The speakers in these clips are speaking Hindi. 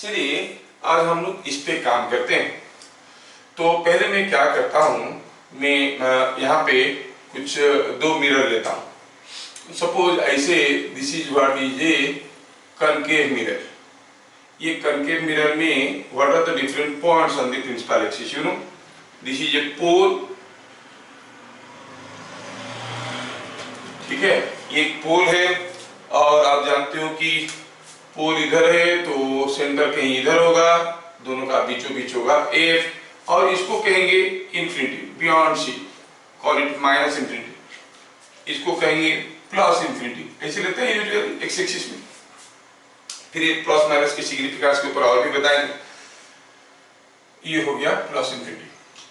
चलिए आज हम लोग इस पे काम करते हैं। तो पहले मैं क्या करता हूँ, मैं यहाँ पे कुछ दो मिरर लेता हूँ। सपोज ऐसे this is what is a concave mirror. ये कनकेव मिरर में what are the different points on the principal axis, you know. This is a pole, ठीक है, ये एक पोल है और आप जानते हो कि पोल इधर है तो सेंटर कहीं इधर होगा, दोनों का बीचों बीच होगा एफ, और इसको कहेंगे infinity, beyond C, call it minus infinity. इसको कहेंगे प्लस इंफिनिटी, ऐसे लेते हैं यूजुअली एक्स एक्सिस में। फिर ये प्लस माइनस के सिग्निफिकेंस के ऊपर और भी बताएंगे। ये हो गया प्लस इंफिनिटी।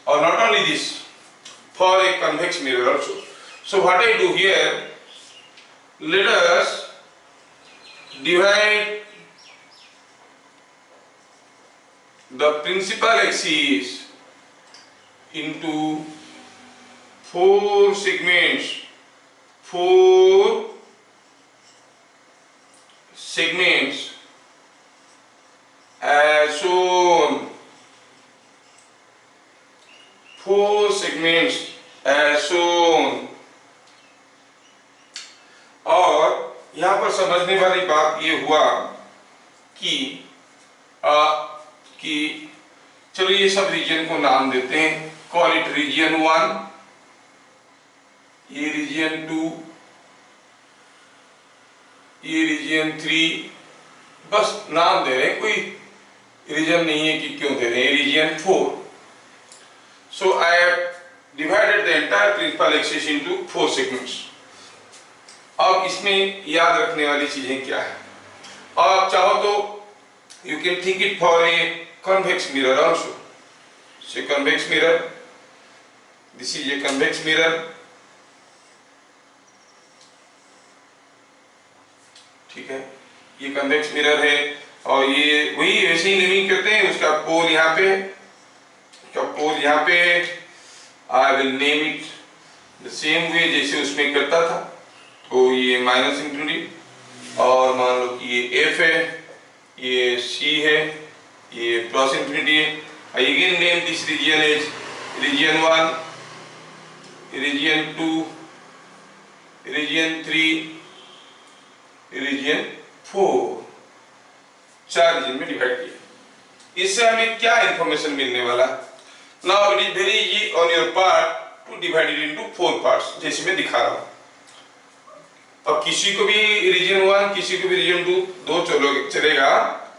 और not only this, for a convex mirror also. So what I do here, let us divide the principal axis into four segments as shown, four segments as shown। और यहां पर समझने वाली बात ये हुआ कि चलो ये सब रीजन को नाम देते हैं, कॉल इट रीजन 1, ये रीजन 2, ये रीजन 3, बस नाम दे रहे हैं, कोई रीजन नहीं है कि क्यों दे रहे हैं। Reason 4। So I have divided the entire principal axis into 4 segments. अब इसमें याद रखने वाली चीजें क्या है, और आप चाहो तो you can think it for a convex mirror also. Say convex mirror, this is a convex mirror, ठीक है, ये कन्वेक्स मिरर है और ये वही वैसे ही नेमिंग करते हैं। उसका पोल यहाँ पे, उसका पोल यहाँ पे, I will name it the same way जैसे उसमें करता था। तो ये माइनस इंफिनिटी, और मान लो कि ये एफ है, ये सी है, ये प्लस इंफिनिटी है। I again name this region as region 1, region 2, region 3, region 4। 4 region में डिवाइड किया। इससे हमें क्या इंफॉर्मेशन मिलने वाला? Now it is very easy on your part to divide it into 4 parts, जैसे मैं दिखा रहा हूं। अब किसी को भी रीजन 1, किसी को भी रीजन 2, दो चलेगा,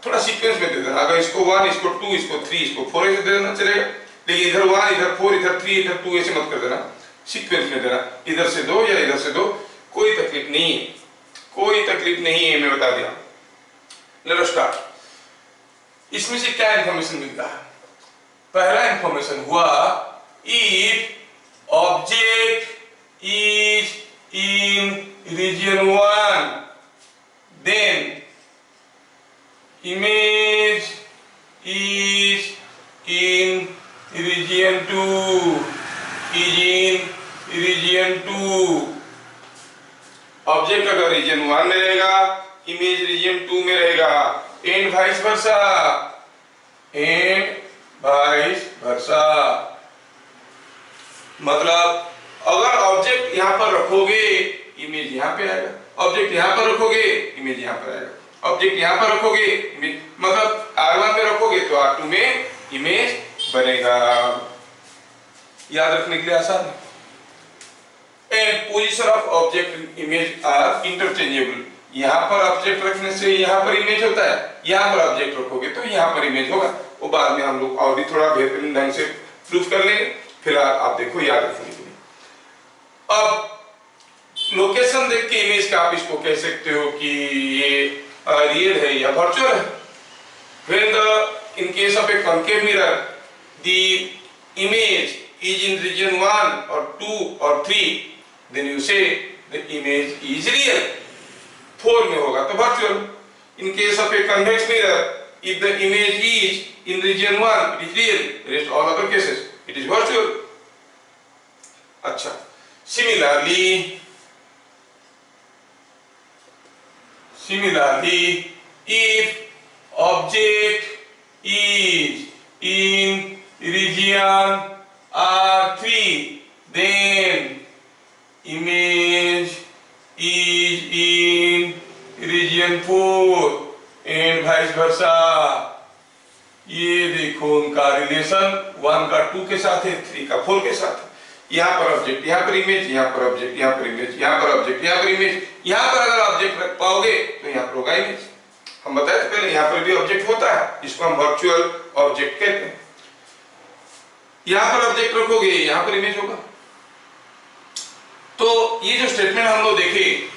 थोड़ा सीक्वेंस में दे देना। अगर इसको 1, इसको 2, इसको 3, इसको 4 ऐसे दे देना चलेगा, लेकिन इधर 1, इधर 4, इधर 3, इधर 2 ऐसे मत कर देना, सीक्वेंस में देना। इधर से 2 या इधर से 2, कोई तकलीफ नहीं है, कोई तकलीफ नहीं है, मैं बता दिया। Let us start. इसमें से क्या इंफॉर्मेशन मिलता है? पहला इंफॉर्मेशन हुआ, if object is in region 1, then image is in region 2, is in region 2। Object अगर रीजन 1 में रहेगा, इमेज रीजन 2 में रहेगा, and vice versa, and vice versa. मतलब अगर ऑब्जेक्ट यहां पर रखोगे, इमेज यहां पे आएगा, ऑब्जेक्ट यहां पर रखोगे, इमेज यहां पर आएगा, ऑब्जेक्ट यहां पर रखोगे, मतलब R1 में रखोगे तो R2 में इमेज बनेगा। याद रखने के लिए आसान है। And position of object image are interchangeable. यहां पर ऑब्जेक्ट रखने से यहां पर इमेज होता है, यहां पर ऑब्जेक्ट रखोगे तो यहां पर इमेज होगा। वो बाद में हम लोग और भी थोड़ा बेहतरीन ढंग से प्रूफ कर लेंगे। फिलहाल आप देखो याद रखने के लिए। अब लोकेशन देख के इमेज का आप इसको कह सकते हो कि ये रियल है या वर्चुअल है। When in case of a concave mirror, the image is in region 1 or 2 or 3, then you say the image is real। 4 में होगा तो virtual। In case of a convex mirror, if the image is in region 1, it is real। Rest all other cases, it is virtual। अच्छा, similarly, if object is in region R3, then image is in region 4 and vice versa। ये देखो उनका रिलेशन 1 का 2 के साथ है, 3 का 4 के साथ है। यहाँ पर ऑब्जेक्ट, यहाँ पर इमेज, यहाँ पर ऑब्जेक्ट, यहाँ पर इमेज, यहाँ पर ऑब्जेक्ट, यहाँ पर इमेज। यहाँ पर अगर ऑब्जेक्ट रख पाओगे तो यहाँ पर होगा इमेज। हम बताए थे पहले, यहाँ पर भी ऑब्जेक्ट होता है जिसको हम वर्चुअल ऑब्जेक्ट कहते हैं। यहाँ पर ऑब्जेक्ट रखोगे, यहाँ पर इमेज होगा। तो ये जो स्टेटमेंट हम लोग देखे,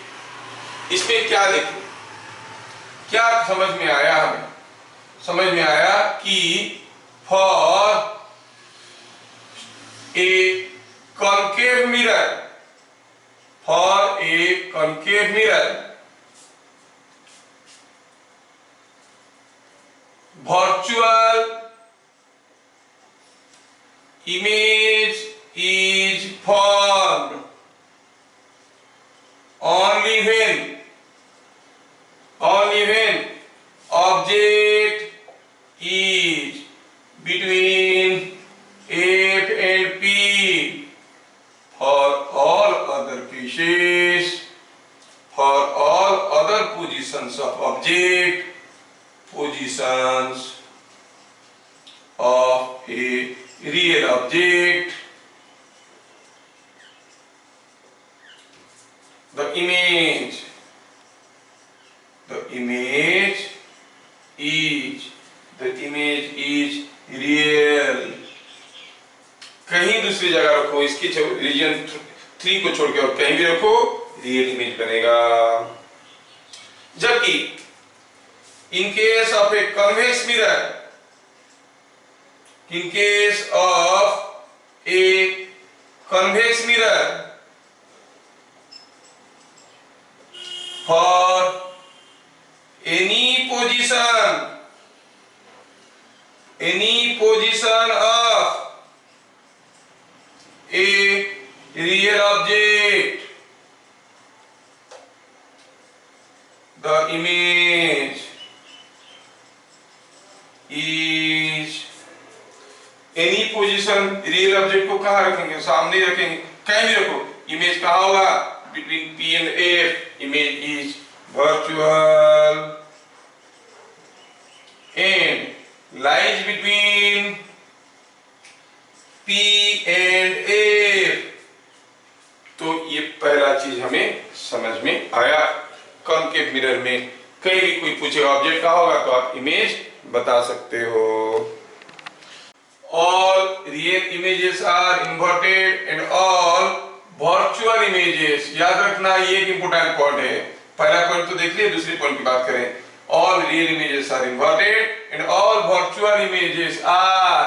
इसमें क्या देखे, क्या समझ में आया? हमें समझ में आया कि for a concave mirror, for a concave mirror, virtual image is formed only when object is between F and P। For all other cases, for all other positions of object, positions of a real object, the image is real। कहीं दूसरी जगह रखो, इसकी रीजन 3 को छोड़ के और कहीं भी रखो, रियल इमेज बनेगा। जबकि in case of A convex mirror, in case of A convex mirror, for any position of a real object, the image is any position। Real object को कहाँ रखेंगे? सामने रखेंगे, कहीं भी रखो, इमेज कहाँ होगा? Between P and F। Image is virtual and lies between P and F। तो ये पहला चीज हमें समझ में आया। कॉनकेव मिरर में कहीं भी कोई पूछेगा ऑब्जेक्ट कहाँ होगा तो आप इमेज बता सकते हो। All real images are inverted and all virtual images, याद रखना ये एक इंपोर्टेंट पॉइंट है। पहला पॉइंट तो देख लिया, दूसरी पॉइंट की बात करें। All real images are inverted and all virtual images are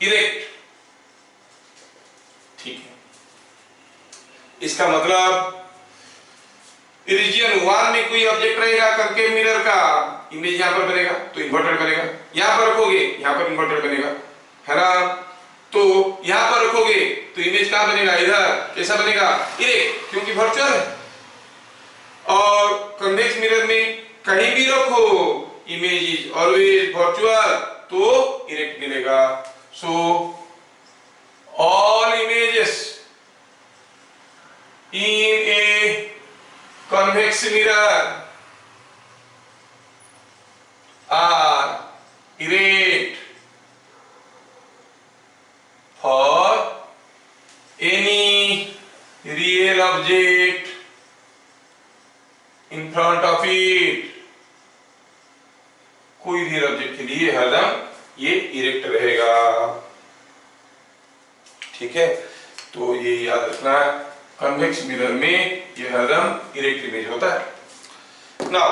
erect. ठीक है, इसका मतलब रीजन 1 में कोई ऑब्जेक्ट रहेगा कॉनकेव मिरर का, इमेज यहां पर बनेगा तो इन्वर्टेड बनेगा। यहां पर रखोगे, यहां पर इन्वर्टेड बनेगा, है ना? तो यहां पर रखोगे तो इमेज कहां बनेगा? इधर। कैसा बनेगा? इरेक्ट, क्योंकि वर्चुअल है। और कन्वेक्स मिरर में कहीं भी रखो, इमेज इज ऑलवेज वर्चुअल, तो इरेक्ट मिलेगा। So all images in a convex mirror are erect for any real object in front of it। कोई रियल ऑब्जेक्ट के लिए हरदम ये इरेक्ट रहेगा। ठीक है, तो ये याद रखना है, कन्वेक्स मिरर में ये हरदम इरेक्ट इमेज होता है। Now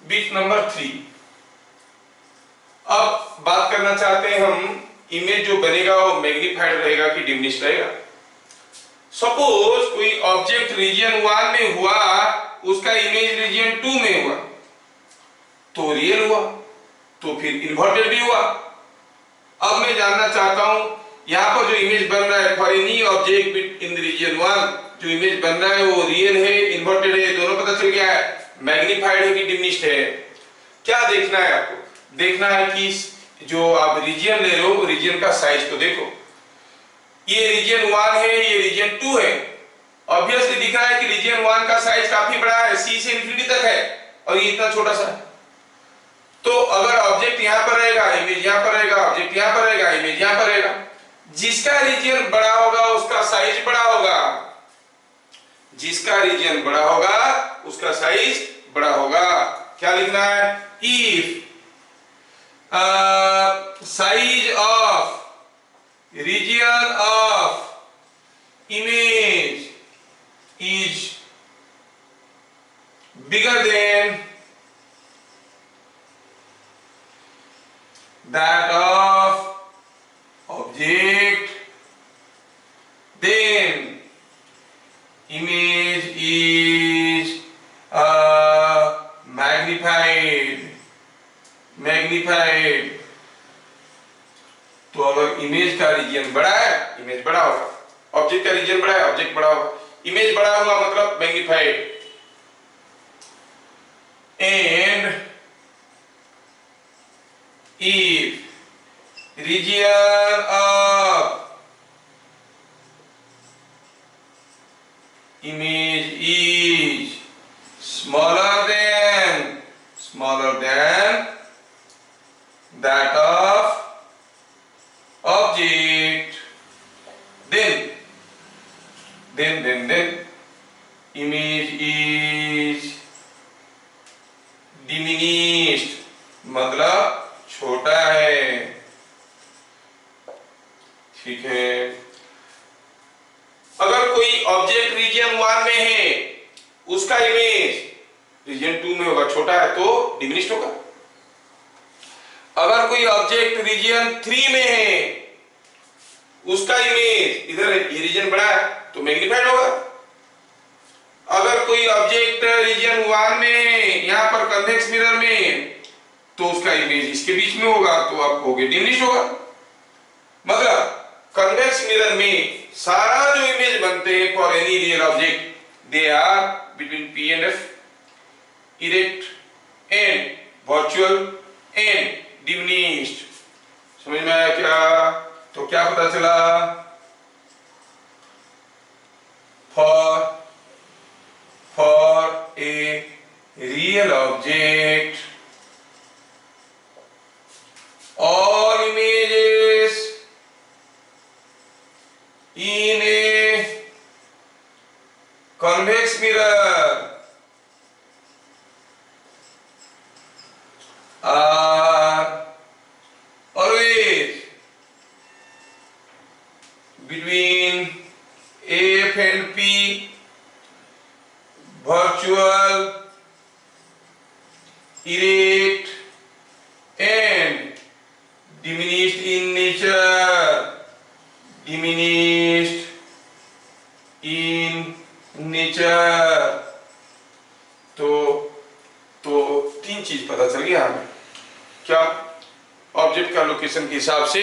bit number 3। अब बात करना चाहते हैं हम, इमेज जो बनेगा वो मैग्नीफाइड रहेगा कि डिमिनिश रहेगा। सपोज कोई ऑब्जेक्ट रीजन 1 में हुआ, उसका इमेज रीजन 2 में हुआ, तो रियल हुआ, तो फिर इन्वर्टेड भी हुआ। अब मैं जानना चाहता हूं यहां पर जो इमेज बन रहा है for any object in region 1, जो इमेज बन रहा है वो रियल है, इन्वर्टेड है, दोनों पता चल गया है, मैग्नीफाइड है कि डिमिनिश्ड है। क्या देखना है आपको? देखना है कि जो आप रीजन ले रहे हो रीजन का साइज को देखो। ये रीजन 1 है, ये रीजन 2 है। ऑब्वियसली दिख रहा है कि रीजन 1 का साइज काफी बड़ा है, सी से इंफिनिटी तक है, और ये इतना छोटा सा है। तो अगर ऑब्जेक्ट यहां पर रहेगा, इमेज यहां पर रहेगा, ऑब्जेक्ट यहां पर रहेगा, इमेज यहां पर रहेगा, जिसका रीजन बड़ा होगा उसका साइज बड़ा होगा, जिसका रीजन बड़ा होगा उसका साइज बड़ा होगा। क्या लिखना है? If size of region of image is bigger than that of object, then image is magnified। तो अगर इमेज का रीजन बड़ा है, इमेज बड़ा होगा, ऑब्जेक्ट का रीजन बड़ा है, ऑब्जेक्ट बड़ा होगा, इमेज बड़ा होगा मतलब magnified. And if region of image is smaller than that of object, then image is diminished, मतलब छोटा है। ठीक है, अगर कोई ऑब्जेक्ट रीजन 1 में है, उसका इमेज रीजन 2 में होगा, छोटा है तो डिमिनिश्ड होगा। अगर कोई ऑब्जेक्ट रीजन 3 में है, उसका इमेज इधर ये रीजन बड़ा है तो मैग्नीफाइड होगा। अगर कोई ऑब्जेक्ट रीजन 1 में है, यहां पर कन्वेक्स मिरर में, तो उसका इमेज इसके बीच में होगा तो आप कहोगे डिमिनिश होगा। मतलब कन्वेक्स मिरर में सारा जो इमेज बनते हैं for any real object, they are between P and F, erect and virtual and diminished. समझ में आया क्या? तो क्या पता चला? For a real object all images in a convex mirror are always between F and P, virtual, erect and diminished in nature, diminished in nature। तो तीन चीज पता चल गया हमें। क्या? ऑब्जेक्ट का लोकेशन के हिसाब से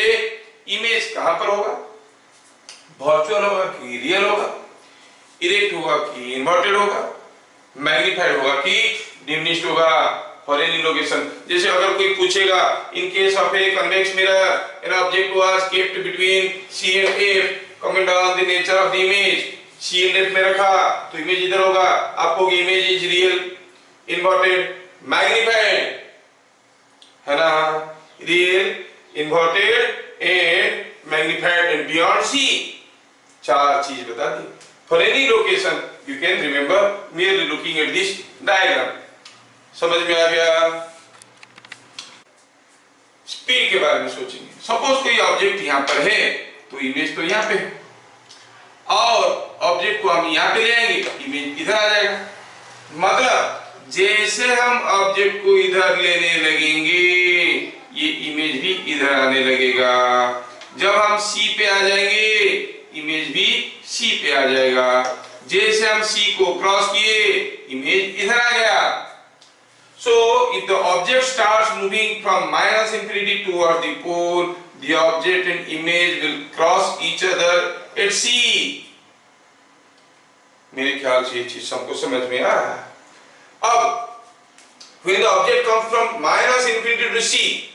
इमेज कहां पर होगा, वर्चुअल होगा कि रियल होगा, इरेक्ट होगा कि इन्वर्टेड होगा, मैग्नीफाइड होगा कि डिमिनिश्ड होगा फॉर एनी लोकेशन। जैसे अगर कोई पूछेगा in case of A convex mirror an object was kept between C and F, comment on the nature of the image, C and F में रखा तो इमेज इधर होगा, आपको image is real, inverted, magnified, है ना? Real, inverted and magnified and beyond C, चार चीज बता दी। For any location you can remember merely looking at this diagram। समझ में आ गया? स्पीड के बारे में सोचेंगे। सपोज कोई ऑब्जेक्ट यहां पर है तो इमेज तो यहां पे है, और ऑब्जेक्ट को हम यहां पे ले आएंगे, इमेज इधर आ जाएगा। मतलब जैसे हम ऑब्जेक्ट को इधर लेने लगेंगे, ये इमेज भी इधर आने लगेगा। जब हम C पे आ जाएंगे, इमेज भी C पे आ जाएगा। जैसे हम C को क्रॉस किए, इमेज इधर आ गया। So if the object starts moving from -infinity towards the pole, the object and image will cross each other at C। मेरे ख्याल से ये चीज सबको समझ में आ रहा है। अब When the object comes from minus infinity to C,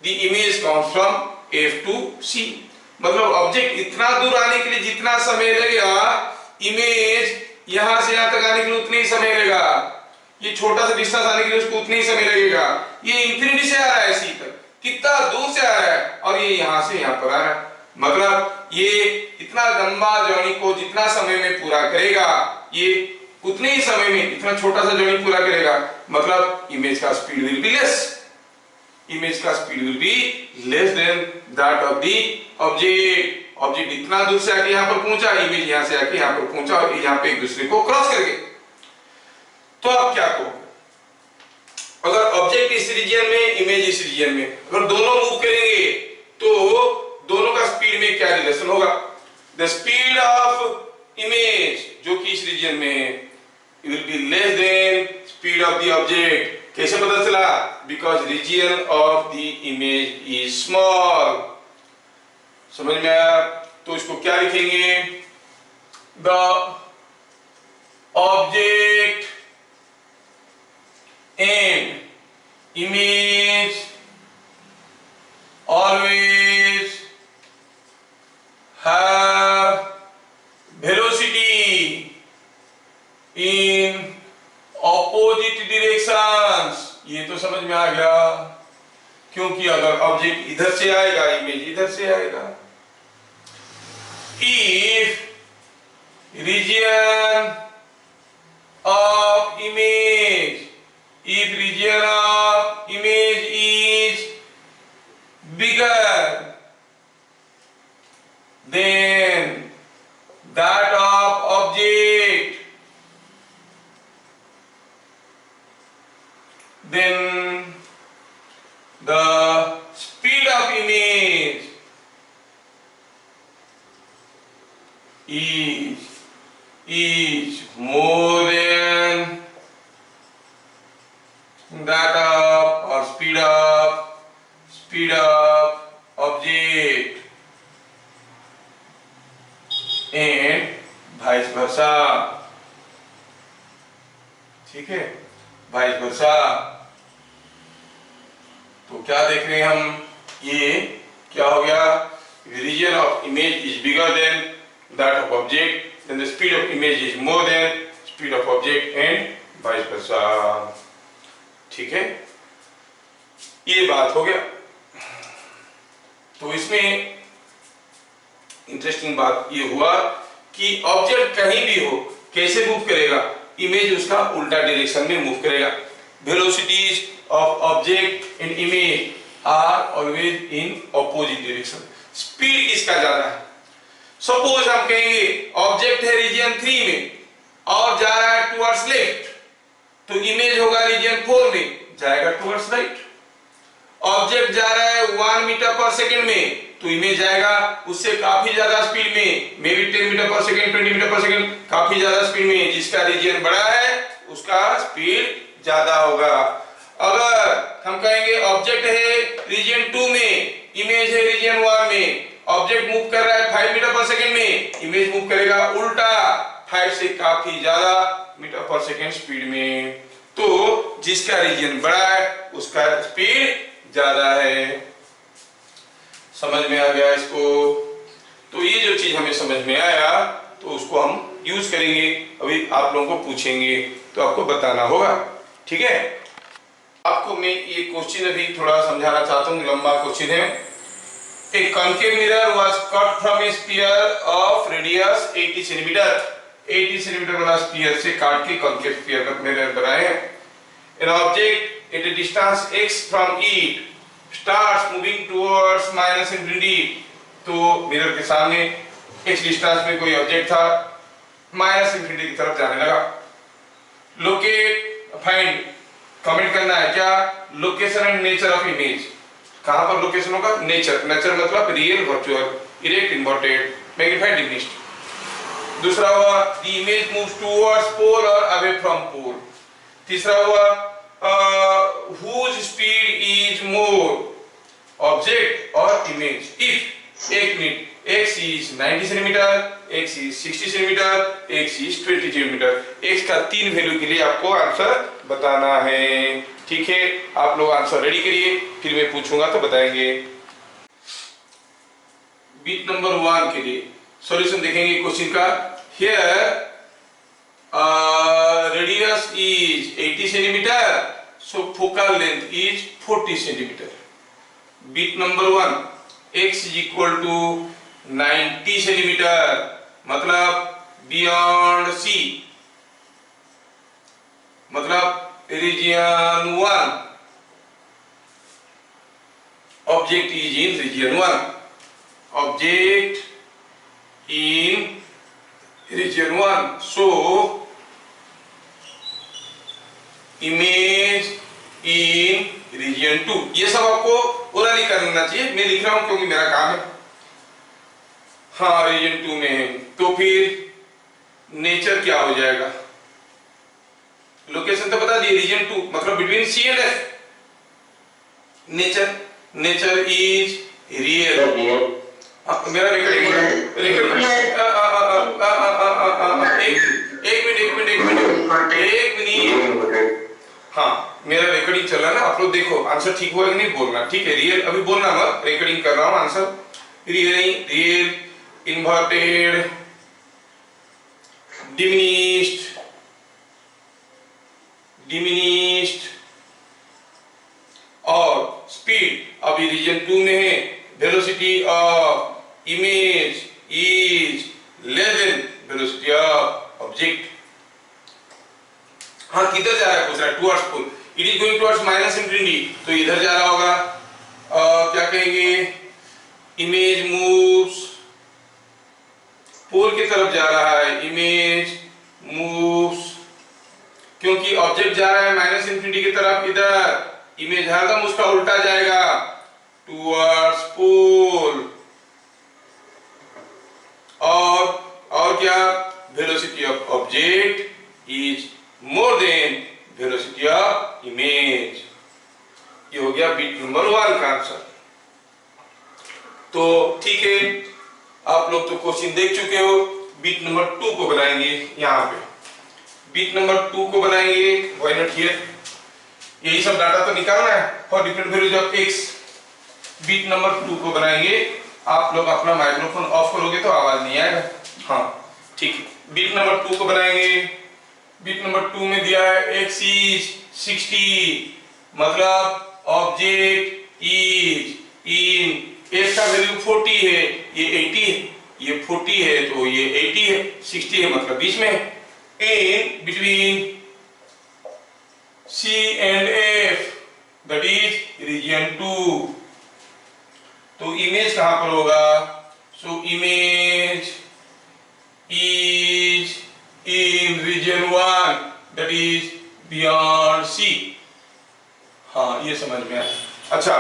the image comes from F to C. मतलब ऑब्जेक्ट इतना दूर आने के लिए जितना समय लगेगा, इमेज यहां से यहां तक आने के लिए उतना ही समय लगेगा। ये छोटा सा डिस्टेंस आने के लिए उसको उतना ही समय लगेगा। ये इंफिनिटी से आ रहा है C तक, कितना दूर से आ रहा है, और ये यहां से यहां पर आ रहा है। मतलब ये इतना लंबा जर्नी को जितना समय में पूरा करेगा, ये उतने ही समय में इतना छोटा सा जर्नी पूरा करेगा। मतलब इमेज का speed will be less, image का speed will be less than that of the object. Object इतना दूर से आके यहां पर पहुंचा, इमेज यहां से आके यहां पर पहुंचा, और यहां पे एक दूसरे को क्रॉस कर गए। तो आप क्या कहोगे? अगर ऑब्जेक्ट इस रीजन में, इमेज इस रीजन में, अगर दोनों मूव करेंगे तो दोनों का स्पीड में क्या रिलेशन होगा? द स्पीड ऑफ इमेज, जो कि इस रीजन में है, will be less than speed of the object. कैसे पता चला? Because region of the image is small. समझ में आया? तो इसको क्या लिखेंगे? The object and image always have velocity in opposite directions. ये तो समझ में आ गया, क्योंकि अगर ऑब्जेक्ट इधर से आएगा, इमेज इधर से आएगा। If region of image, if region of image is bigger than that of object, then the speed of image is more than that of, or speed of object, and vice versa. ठीक है, vice versa। तो क्या देख रहे हैं हम? ये क्या हो गया? Region of image is bigger than that of object, then the speed of image is more than speed of object, and vice versa। ठीक है, ये बात हो गया। तो इसमें इंटरेस्टिंग बात ये हुआ कि ऑब्जेक्ट कहीं भी हो, कैसे मूव करेगा? इमेज उसका उल्टा डायरेक्शन में मूव करेगा। Velocities of object and image are always in opposite direction. Speed इसका ज्यादा है। सपोज हम कहेंगे ऑब्जेक्ट है रीजन 3 में और जा रहा है टुवर्ड्स लेफ्ट, तो इमेज होगा रीजन 4 में, जाएगा टुवर्ड्स राइट। ऑब्जेक्ट जा रहा है 1 मीटर पर सेकंड में, तो इमेज जाएगा उससे काफी ज्यादा स्पीड में, मे बी 10 मीटर पर सेकंड, 20 मीटर पर सेकंड, काफी ज्यादा स्पीड में। जिसका रीजन बड़ा है उसका स्पीड ज्यादा होगा। अगर हम कहेंगे ऑब्जेक्ट है रीजन 2 में, इमेज है रीजन 1 में, ऑब्जेक्ट मूव कर रहा है 5 मीटर पर सेकंड में, इमेज मूव करेगा उल्टा 5 से काफी ज्यादा मीटर पर सेकंड स्पीड में। तो जिसका रीजन बड़ा है उसका स्पीड ज्यादा है। समझ में आ गया इसको? तो ये जो चीज हमें समझ में आया तो उसको हम यूज करेंगे। अभी आप लोगों को पूछेंगे तो आपको बताना होगा, ठीक है? आपको मैं ये क्वेश्चन अभी थोड़ा समझाना चाहता हूँ, लंबा क्वेश्चन है। A concave mirror was cut from a sphere of radius 80 centimeter। 80 centimetre वाला स्फीयर से काट के कॉन्केव स्फीयर का मिरर बनाए हैं। An object at a distance x from it starts moving towards minus infinity। तो मिरर के सामने x डिस्टेंस में कोई ऑब्जेक्ट था, माइनस इंफिनिटी की तरफ जाने लगा। लोकेट, फाइंड, कमेंट करना है क्या? Location and nature of image. कहां पर लोकेशन होगा? नेचर। नेचर मतलब real, virtual, erect, inverted, magnified, diminished. दूसरा हुआ द इमेज मूव्स टुवर्ड्स पोल और अवे फ्रॉम पोल। तीसरा हुआ whose speed is more, object or image? If, एक minute, x is 90 centimetre, x is 60 centimetre, x is 20 centimetre. x का 3 वैल्यू के लिए आपको आंसर बताना है। ठीक है, आप लोग आंसर रेडी करिए, फिर मैं पूछूंगा तो बताएंगे। बीट नंबर 1 के लिए सॉल्यूशन देखेंगे क्वेश्चन का। Here radius is 80 centimeter, so focal length is 40 centimeter. Bit number 1, x is equal to 90 centimeter, मतलब beyond C, मतलब region 1, object is in region 1, object in region 1, so image in region 2। ये सब आपको ओरली करना चाहिए, मैं लिख रहा हूं क्योंकि मेरा काम है। हाँ, रीजन 2 में है, तो फिर नेचर क्या हो जाएगा? लोकेशन तो बता दिए, रीजन 2 मतलब between C and F. Nature is real. मेरा रिकॉर्डिंग एक मिनट। हाँ, मेरा रिकॉर्डिंग चल रहा है ना, आप लोग देखो आंसर ठीक हुआ कि नहीं बोलना। ठीक है, रियल अभी बोलना मत, रिकॉर्डिंग कर रहा हूँ आंसर। रियल, इन्वर्टेड, डिमिनिश्ड और स्पीड अभी रीजन 2 में है। Velocity of image is less than velocity of object. हाँ, किधर जा रहा है पूछ रहा है, towards pole. It is going towards minus infinity, तो इधर जा रहा होगा। क्या कहेंगे, इमेज मूव्स पोल की तरफ जा रहा है, इमेज मूव्स, क्योंकि ऑब्जेक्ट जा रहा है माइनस इंफिनिटी की तरफ, इधर इमेज हरदम उसका उल्टा जाएगा, टुवर्ड्स पोल। और क्या, velocity of object is more than velocity of image. ये हो गया बीट नंबर 1 का आंसर। तो ठीक है, आप लोग तो क्वेश्चन देख चुके हो। बीट नंबर 2 को बनाएंगे। यहाँ पे बीट नंबर 2 को बनाएंगे। व्हाई नॉट हियर, यही सब डाटा तो निकालना है for different values of x। Beat number 2 को बनाएंगे। आप लोग अपना माइक्रोफोन ऑफ करोगे तो आवाज नहीं आएगा। हाँ ठीक है, बीट नंबर 2 को बनाएंगे। बीट नंबर 2 में दिया है x is 60, मतलब ऑब्जेक्ट इज इन, x का वैल्यू 40 है, ये 80 है, ये 40 है तो ये 80 है, 60 है मतलब बीच में है। In between C and F, that is region 2। तो इमेज कहां पर होगा? So image is in region 1, that is beyond C। हाँ, ये समझ में आया। अच्छा,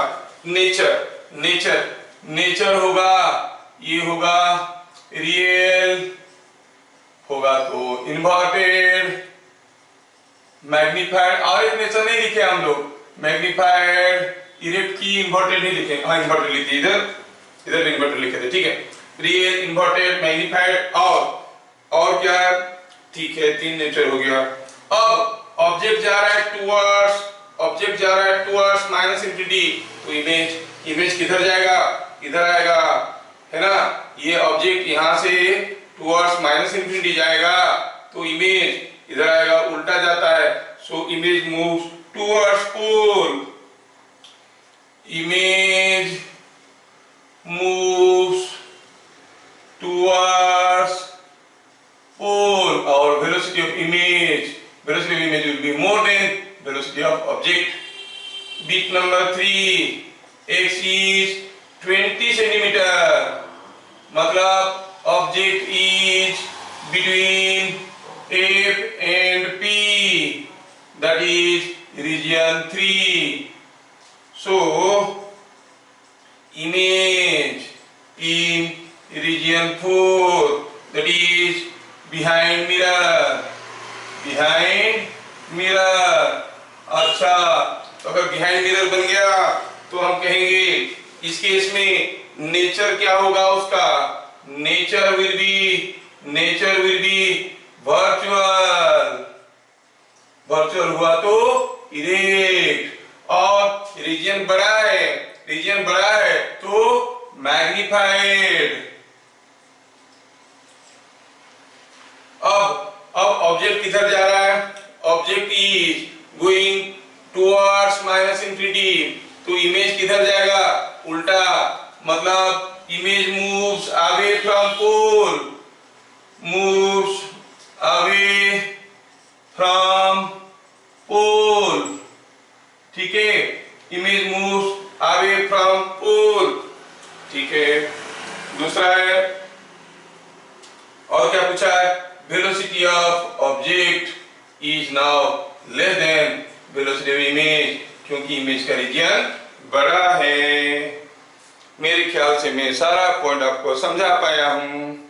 नेचर होगा, ये होगा रियल, होगा तो इन्वर्टेड, मैग्नीफाइड। और एक नेचर नहीं लिखे हम लोग, मैग्नीफाइड, इरेक्ट की इन्वर्टेड नहीं लिखे। हाँ, इन्वर्टेड लिखे, इधर इन्वर्टेड लिखे थे। ठीक है, रियल, इन्वर्टेड, मैग्नीफाइड और क्या है? ठीक है, 3 नेचर हो गया। अब ऑब्जेक्ट जा रहा है टुवर्ड्स माइनस इंफिनिटी, तो इमेज किधर जाएगा? इधर आएगा, है ना। ये ऑब्जेक्ट यहां से टुवर्ड्स माइनस इंफिनिटी जाएगा, तो इमेज इधर आएगा, उल्टा जाता है। सो इमेज मूव्स टुवर्ड्स पोल, इमेज मूव्स टुवर्ड्स पोल, और velocity of image will be more than velocity of object। Bit number 3, x is 20 centimeter, मतलब object is between F and P, that is region 3। So image in region 4, that is behind mirror। अच्छा, तो अगर बिहाइंड मिरर बन गया तो हम कहेंगे इस केस में नेचर क्या होगा उसका? Nature will be virtual, virtual हुआ तो इरेक्ट, और रीजन बड़ा है तो मैग्नीफाइड। अब ऑब्जेक्ट किधर जा रहा है? Object is going towards minus infinity, तो इमेज किधर जाएगा? उल्टा, मतलब image moves away from pole, moves away from pole, ठीक है, image moves away from pole, ठीक है। दूसरा है, और क्या पूछा है? Velocity of object is now less than velocity of image, क्योंकि इमेज का रीजन बड़ा है। मेरे ख्याल से मैं सारा पॉइंट आपको समझा पाया हूं।